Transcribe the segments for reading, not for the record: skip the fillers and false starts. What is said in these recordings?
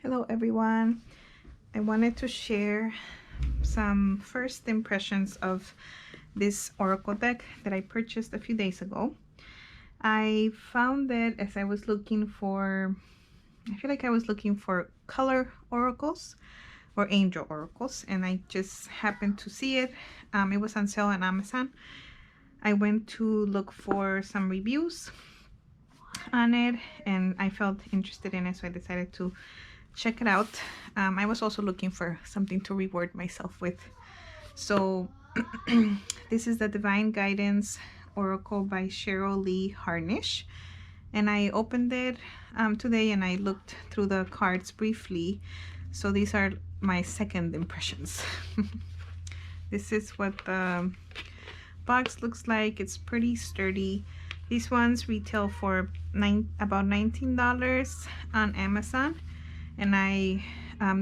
Hello everyone. I wanted to share some first impressions of this oracle deck that I purchased a few days ago. I found that as I was looking for, I feel like I was looking for color oracles or angel oracles, and I just happened to see it. It was on sale on Amazon. I went to look for some reviews on it and I felt interested in it, so I decided to check it out. I was also looking for something to reward myself with. So this is the Divine Guidance Oracle by Cheryl Lee Harnish. And I opened it today and I looked through the cards briefly. So these are my second impressions. This is what the box looks like. It's pretty sturdy. These ones retail for about $19 on Amazon. And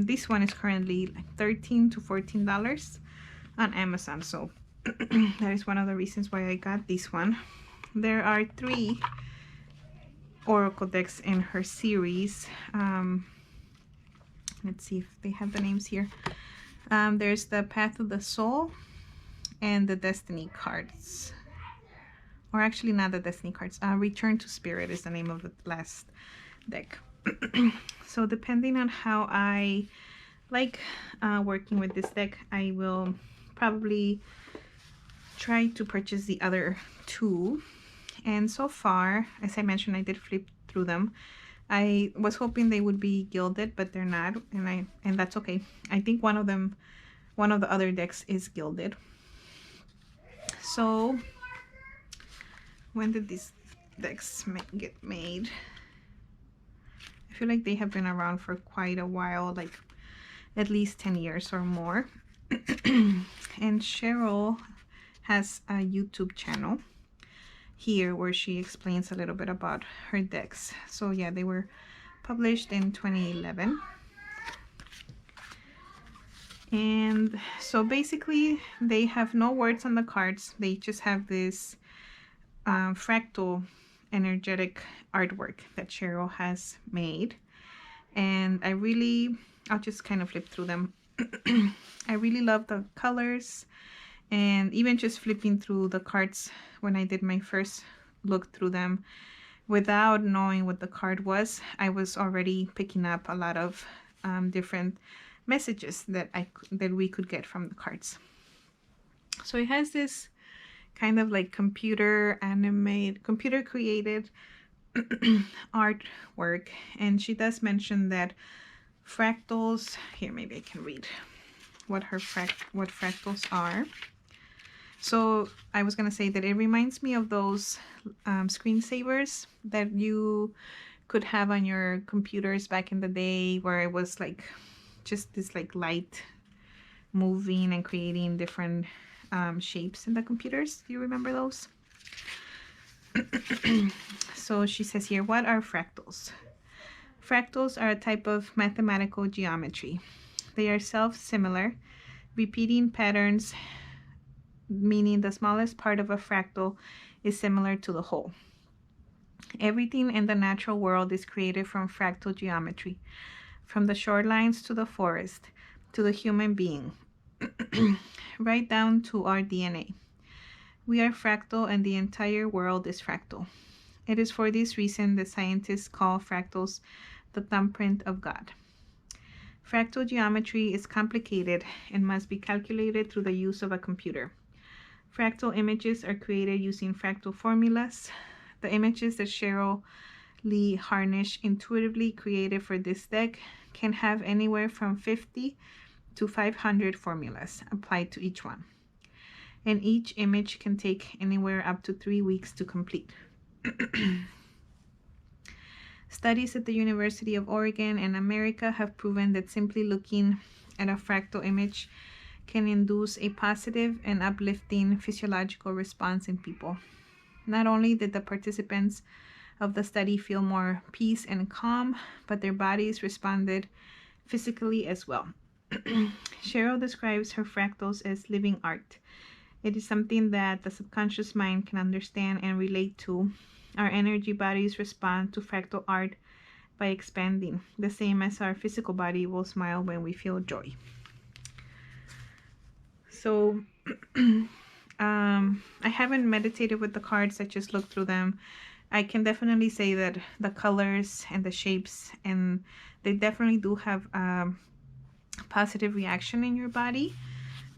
this one is currently like $13 to $14 on Amazon, so that is one of the reasons why I got this one. There are 3 oracle decks in her series. Let's see if they have the names here. There's the Path of the Soul and the Destiny cards, or actually not the Destiny cards. Return to Spirit is the name of the last deck. So depending on how I like working with this deck, I will probably try to purchase the other 2. And so far, as I mentioned, I did flip through them. I was hoping they would be gilded, but they're not, and that's okay. I think one of the other decks is gilded. So when did these decks get made? I feel like they have been around for quite a while, like at least 10 years or more. And Cheryl has a YouTube channel here where she explains a little bit about her decks. So yeah, they were published in 2011. And so basically they have no words on the cards. They just have this fractal energetic artwork that Cheryl has made. And I'll just kind of flip through them. I really love the colors, and even just flipping through the cards when I did my first look through them without knowing what the card was, I was already picking up a lot of different messages that we could get from the cards. So it has this kind of like computer created artwork, and she does mention that fractals, here maybe I can read what fractals are. So I was gonna say that it reminds me of those screensavers that you could have on your computers back in the day, where it was like just this like light moving and creating different shapes in the computers. Do you remember those? So she says here, what are fractals? Fractals are a type of mathematical geometry. They are self-similar, repeating patterns, meaning the smallest part of a fractal is similar to the whole. Everything in the natural world is created from fractal geometry, from the shorelines to the forest, to the human being, right down to our DNA. We are fractal and the entire world is fractal. It is for this reason that scientists call fractals the thumbprint of God. Fractal geometry is complicated and must be calculated through the use of a computer. Fractal images are created using fractal formulas. The images that Cheryl Lee Harnish intuitively created for this deck can have anywhere from 50 to 500 formulas applied to each one. And each image can take anywhere up to 3 weeks to complete. Studies at the University of Oregon and America have proven that simply looking at a fractal image can induce a positive and uplifting physiological response in people. Not only did the participants of the study feel more peace and calm, but their bodies responded physically as well. Cheryl describes her fractals as living art. It is something that the subconscious mind can understand and relate to. Our energy bodies respond to fractal art by expanding, the same as our physical body will smile when we feel joy. So I haven't meditated with the cards. I just looked through them. I can definitely say that the colors and the shapes, and they definitely do have positive reaction in your body.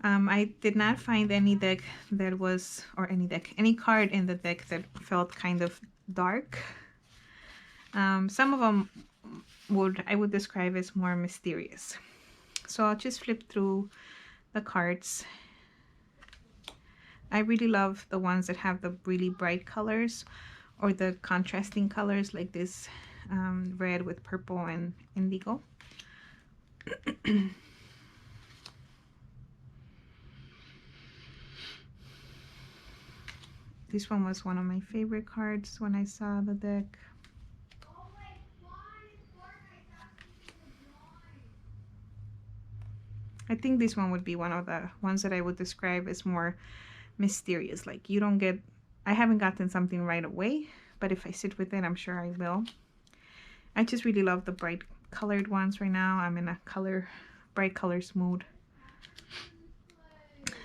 I did not find any deck that was, or any card in the deck that felt kind of dark. Some of them I would describe as more mysterious. So I'll just flip through the cards. I really love the ones that have the really bright colors or the contrasting colors like this red with purple and indigo. This one was one of my favorite cards when I saw the deck. I think this one would be one of the ones that I would describe as more mysterious. Like you don't get, I haven't gotten something right away, but if I sit with it, I'm sure I will. I just really love the bright colored ones right now. I'm in a bright colors mood.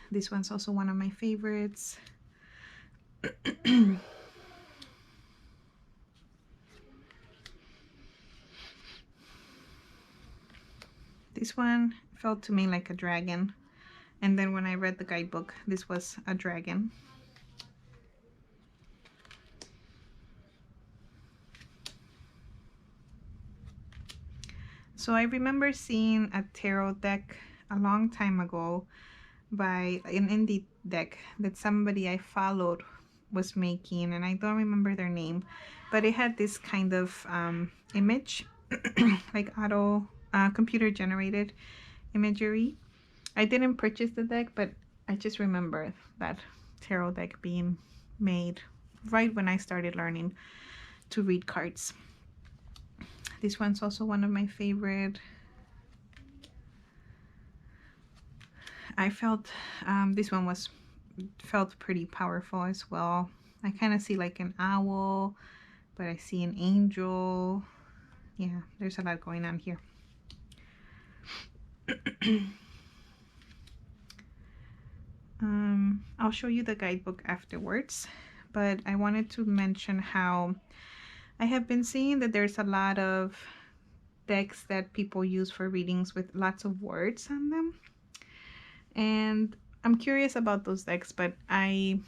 This one's also one of my favorites. This one felt to me like a dragon. And then when I read the guidebook, this was a dragon. So I remember seeing a tarot deck a long time ago by an indie deck that somebody I followed was making, and I don't remember their name, but it had this kind of image, like computer generated imagery. I didn't purchase the deck, but I just remember that tarot deck being made right when I started learning to read cards. This one's also one of my favorite. I felt this one felt pretty powerful as well. I kind of see like an owl, but I see an angel. Yeah, there's a lot going on here. I'll show you the guidebook afterwards, but I wanted to mention how I have been seeing that there's a lot of decks that people use for readings with lots of words on them. And I'm curious about those decks, but I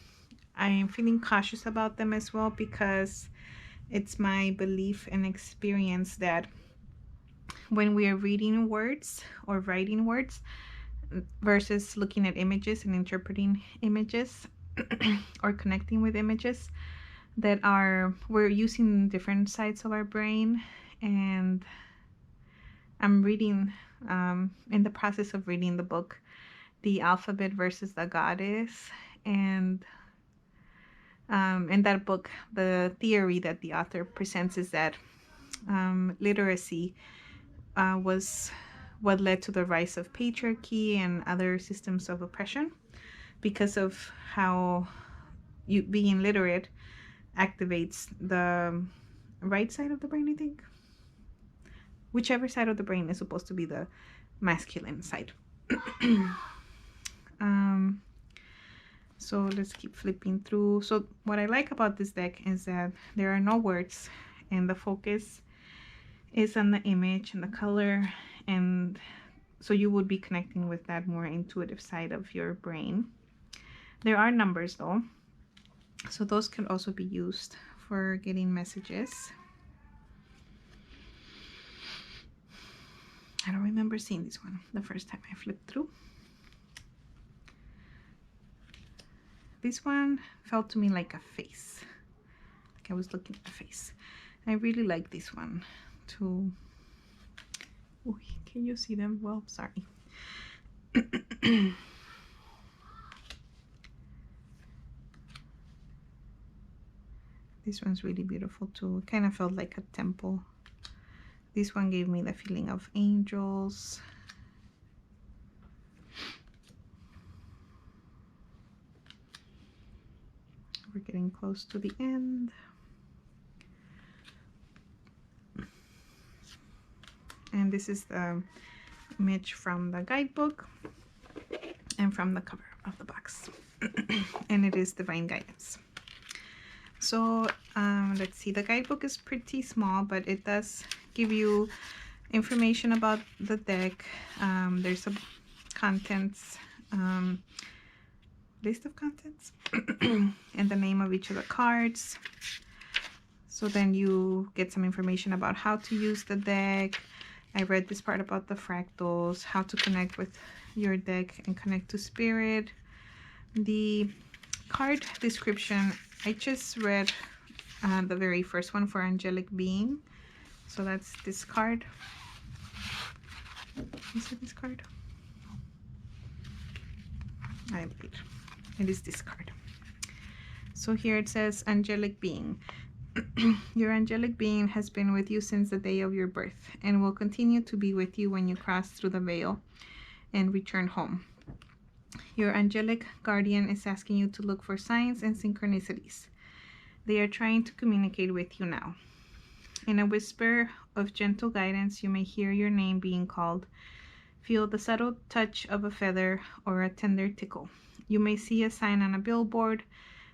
am feeling cautious about them as well, because it's my belief and experience that when we are reading words or writing words versus looking at images and interpreting images or connecting with images, that we're using different sides of our brain. And I'm reading in the process of reading the book The Alphabet versus the Goddess, and in that book the theory that the author presents is that literacy was what led to the rise of patriarchy and other systems of oppression, because of how being literate activates the right side of the brain, I think. Whichever side of the brain is supposed to be the masculine side. So let's keep flipping through. So what I like about this deck is that there are no words, and the focus is on the image and the color, and so you would be connecting with that more intuitive side of your brain. There are numbers though, so those can also be used for getting messages. I don't remember seeing this one the first time I flipped through. This one felt to me like a face, like I was looking at a face. I really like this one too. Oh, can you see them? Well, sorry. This one's really beautiful too. It kind of felt like a temple. This one gave me the feeling of angels. We're getting close to the end. And this is the image from the guidebook and from the cover of the box. And it is Divine Guidance. So let's see, the guidebook is pretty small, but it does give you information about the deck. There's some contents, list of contents, and the name of each of the cards. So then you get some information about how to use the deck. I read this part about the fractals, how to connect with your deck and connect to spirit. The card description, I just read the very first one for Angelic Being. So that's this card. Is it this card? I lied. It is this card. So here it says Angelic Being. Your angelic being has been with you since the day of your birth and will continue to be with you when you cross through the veil and return home. Your angelic guardian is asking you to look for signs and synchronicities. They are trying to communicate with you now. In a whisper of gentle guidance, you may hear your name being called. Feel the subtle touch of a feather or a tender tickle. You may see a sign on a billboard,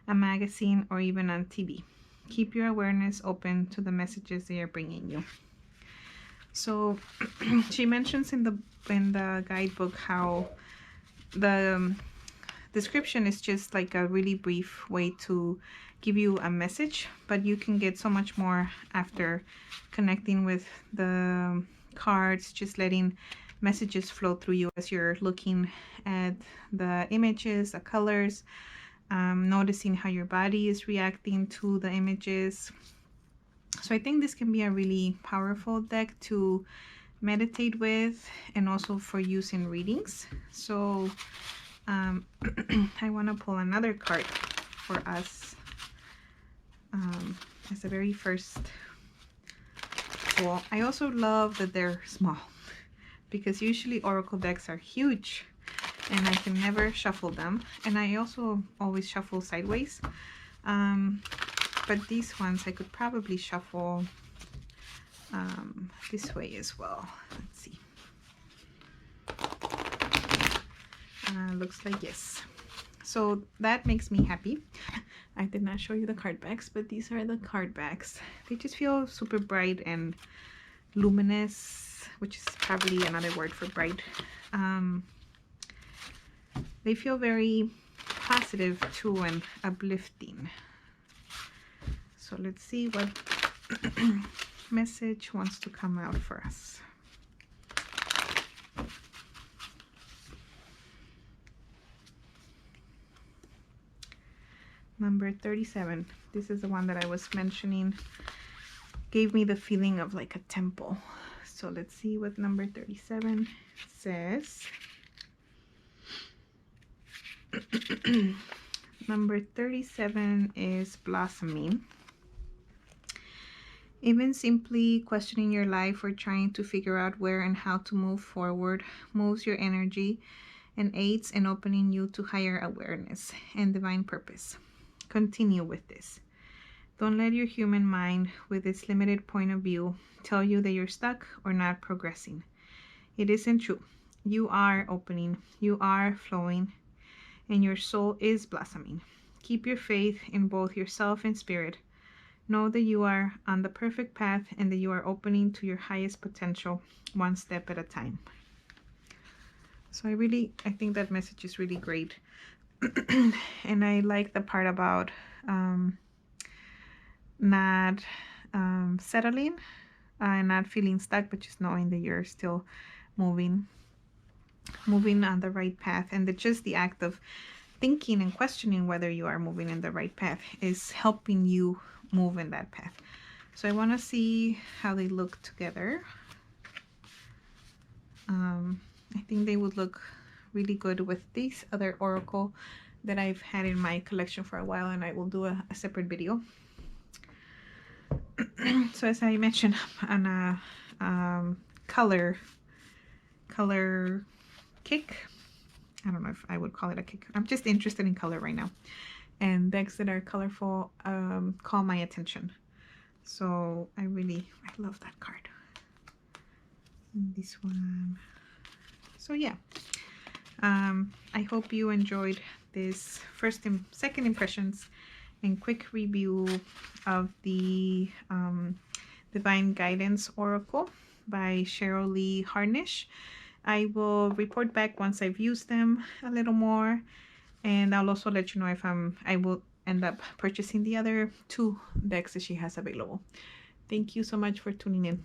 a magazine, or even on TV. Keep your awareness open to the messages they are bringing you. So she mentions in the guidebook how the description is just like a really brief way to give you a message, but you can get so much more after connecting with the cards, just letting messages flow through you as you're looking at the images, the colors, noticing how your body is reacting to the images. So I think this can be a really powerful deck to meditate with and also for use in readings. So I want to pull another card for us as the very first pull. I also love that they're small because usually oracle decks are huge and I can never shuffle them, and I also always shuffle sideways, but these ones I could probably shuffle this way as well. Let's see. Looks like yes. So that makes me happy. I did not show you the card backs, but these are the card backs. They just feel super bright and luminous, which is probably another word for bright. They feel very positive too and uplifting. So let's see what message wants to come out for us. Number 37. This is the one that I was mentioning. Gave me the feeling of like a temple. So let's see what number 37 says. Number 37 is blossoming. Even simply questioning your life or trying to figure out where and how to move forward moves your energy and aids in opening you to higher awareness and divine purpose. Continue with this. Don't let your human mind, with its limited point of view, tell you that you're stuck or not progressing. It isn't true. You are opening, you are flowing, and your soul is blossoming. Keep your faith in both yourself and spirit. Know that you are on the perfect path and that you are opening to your highest potential, one step at a time. So I think that message is really great. And I like the part about not settling and not feeling stuck, but just knowing that you're still moving on the right path, and that just the act of thinking and questioning whether you are moving in the right path is helping you move in that path. So I want to see how they look together. I think they would look really good with this other oracle that I've had in my collection for a while, and I will do a separate video. So as I mentioned, on a color kick. I don't know if I would call it a kick. I'm just interested in color right now, and decks that are colorful call my attention. So I love that card. And this one. So yeah, I hope you enjoyed this second impressions and quick review of the Divine Guidance Oracle by Cheryl Lee Harnish. I will report back once I've used them a little more, and I'll also let you know if I will end up purchasing the other 2 decks that she has available. Thank you so much for tuning in.